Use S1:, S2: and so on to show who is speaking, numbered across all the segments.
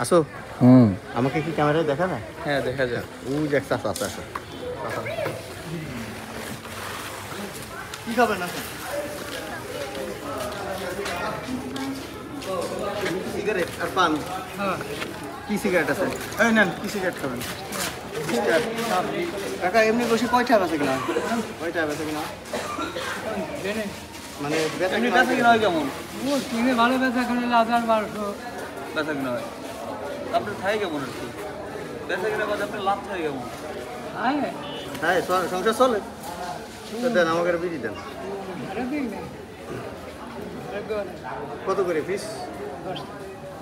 S1: আসো। আমাকে কি ক্যামেরায় দেখা যায়?
S2: হ্যাঁ দেখা যায়।
S1: ওই যে একটা আছে আসো। কি খাবেন না? সিগারেট আর পান। কি সিগারেট আছে? এই নেন, কি সিগারেট খাবেন? কাকা এমনি বসে কয়টা বেচে কিনা? কয়টা বেচে কিনা? মানে বেচা কিনা হয় কেমন?
S3: ও কিনে ভালো বেচা কিনে 1000-1200
S2: বেচা কিনা হয়। আপনার থাকে কেমন আর কি? বেচা কিনা বাদে আপনার লাভ থাকে কেমন?
S3: আয়
S1: হ্যাঁ সংসার চলে। তো দেন আমাকে একটা বিড়ি দেন। কত করে পিস?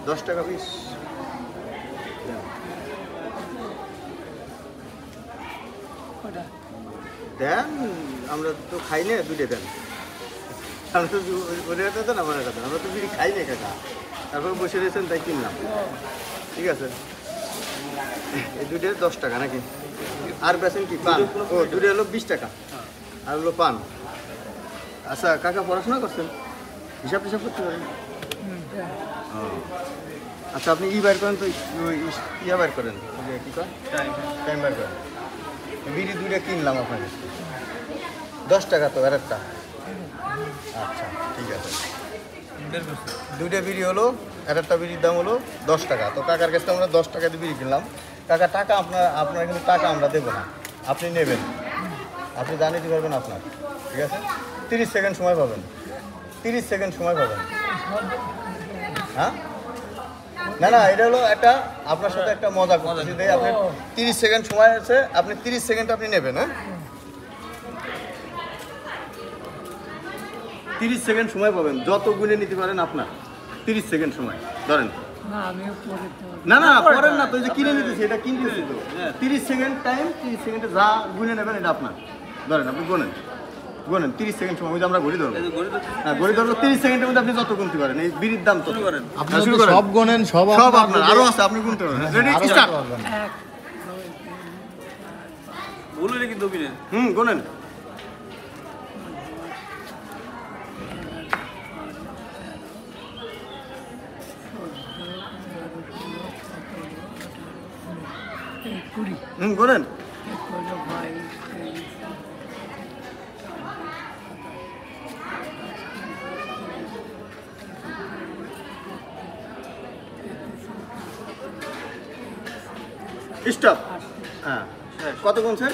S1: 10 টাকা পিস। দেন আমরা তো খাই না, দুটো দেন। আমরা তো ওদের একটা দেন, আমার একটা দেন। আমরা তো বিড়ি খাই না কাকা, তারপর বসে রয়েছেন তাই কিনলাম। ঠিক আছে, এই দুটো 10 টাকা নাকি? আর বেছেন কি পান? ও দুটো হলো 20 টাকা, আর হলো পান। আচ্ছা কাকা পড়াশোনা করছেন? হিসাব টিসাব করতে পারেন? আচ্ছা আপনি বাইর করেন তো, ইয়া বাইর করেন, কি করেন? টাইম বাইর করেন। বিড়ি দুইটা কিনলাম আপনার কাছে, 10 টাকা তো আর একটা। আচ্ছা ঠিক আছে, দুইটা বিড়ি হলো, একটা বিড়ির দাম হলো 10 টাকা। তো কাকার কাছে আমরা 10 টাকা দিয়ে বিড়ি কিনলাম। কাকা টাকা আপনার কিন্তু টাকা আমরা দেবো না, আপনি নেবেন। আপনি জানিয়ে দিতে পারবেন আপনার, ঠিক আছে? 30 সেকেন্ড সময় পাবেন, 30 সেকেন্ড সময় পাবেন। হ্যাঁ না না, এটা হলো একটা আপনার সাথে একটা মজা করতেছি। আপনি 30 সেকেন্ড সময় আছে, আপনি 30 সেকেন্ড আপনি নেবেন। হ্যাঁ 30 সেকেন্ড সময় পাবেন, যত গুণে নিতে পারেন আপনার। 30 সেকেন্ড সময় ধরেন।
S3: না আমিও পরে তো
S1: না না পড়েন না তো, এই যে কিনে নিতেছি, এটা কিনতেছি তো। 30 সেকেন্ড টাইম, 30 সেকেন্ডে যা গুণে নেবেন এটা আপনার। ধরেন আপনি গোনেন 30 সেকেন্ড সময় আমরা ঘড়ি ধরবো। হ্যাঁ ঘড়ি ধরবো, 30 সেকেন্ডের মধ্যে আপনি যত গুনতে পারেন। এই বিড়ির দাম তো
S4: আপনি সব গোনেন, সব
S1: আপনার আরো আছে, আপনি গুনতে পারেন। Ready start.
S2: বললে কিন্তু অভিনয়।
S1: গোনেন। গোনেন। স্টপ। হ্যাঁ কত গুনছেন?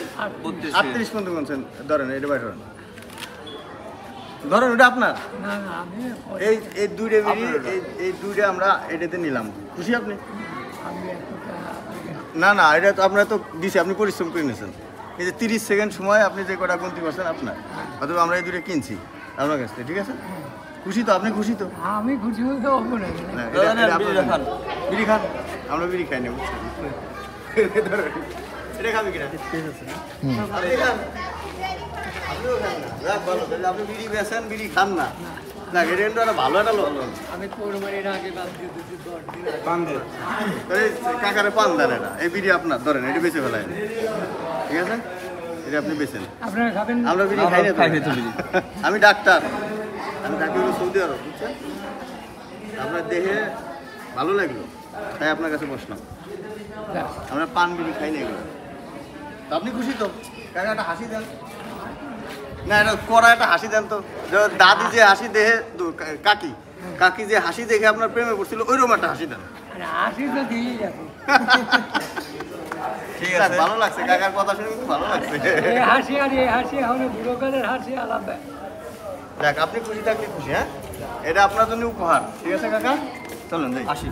S1: 38 পর্যন্ত গুনছেন। ধরেন এটা বাইর ধরেন, ধরেন ওটা আপনার।
S3: না না আমি
S1: এই দুইটা বিড়ি, এই দুইটা আমরা এটাতে নিলাম। খুশি আপনি? না না, এটা তো আপনারা তো দিছি, আপনি পরিশ্রম করে নিয়েছেন। এই যে 30 সেকেন্ড সময় আপনি যে কটা গুনতে পারছেন আপনার, অথবা আমরা এই দুইটা কিনছি আপনার কাছ থেকে। ঠিক আছে, খুশি তো? আপনি খুশি তো?
S3: আমি খুশি হতে হবো না।
S1: বিড়ি খান, আমরা বিড়ি খাই না, বুঝছেন? এটা খাবি কিনা? ঠিক আছে, আপনি খান। আপনিও খান না, যাক ভালো। তাহলে আপনি বিড়ি বেছেন, বিড়ি খান না। না এটা কিন্তু একটা ভালো একটা লোক।
S3: আমি কোরবানির আগে বাদ দিয়ে দিচ্ছি 10 দিন আগে।
S1: পান দেন, কাকারে পান দেন। এটা এই বিড়ি আপনার, ধরেন এটা বেঁচে ফেলায়। ঠিক আছে, এটা আপনি বেছেন।
S3: আপনারা খাবেন?
S1: আমরা বিড়ি খাই না তো। আমি ডাক্তার, আমি থাকি হলো সৌদি আরব, বুঝছেন? আপনার দেহে ভালো লাগলো তাই আপনার কাছে বসলাম। আমরা পান বিড়ি খাই না এগুলো। তো আপনি খুশি তো? কাকা একটা হাসি দেন না, এটা করা একটা হাসি দেন তো। দাদি যে হাসি দেখে, কাকি যে হাসি দেখে আপনার প্রেমে পড়ছিল, ওইরকম একটা হাসি দেন।
S3: হাসি তো দিয়ে যাবো।
S1: ঠিক আছে, ভালো লাগছে কাকার কথা শুনে, খুব ভালো লাগছে।
S3: এই হাসি আর এই হাসি হলো বুড়ো কালের হাসি আলাদা।
S1: দেখ আপনি খুশি থাকলে খুশি। হ্যাঁ এটা আপনার জন্য উপহার। ঠিক আছে কাকা, চলুন যাই।
S2: আসি।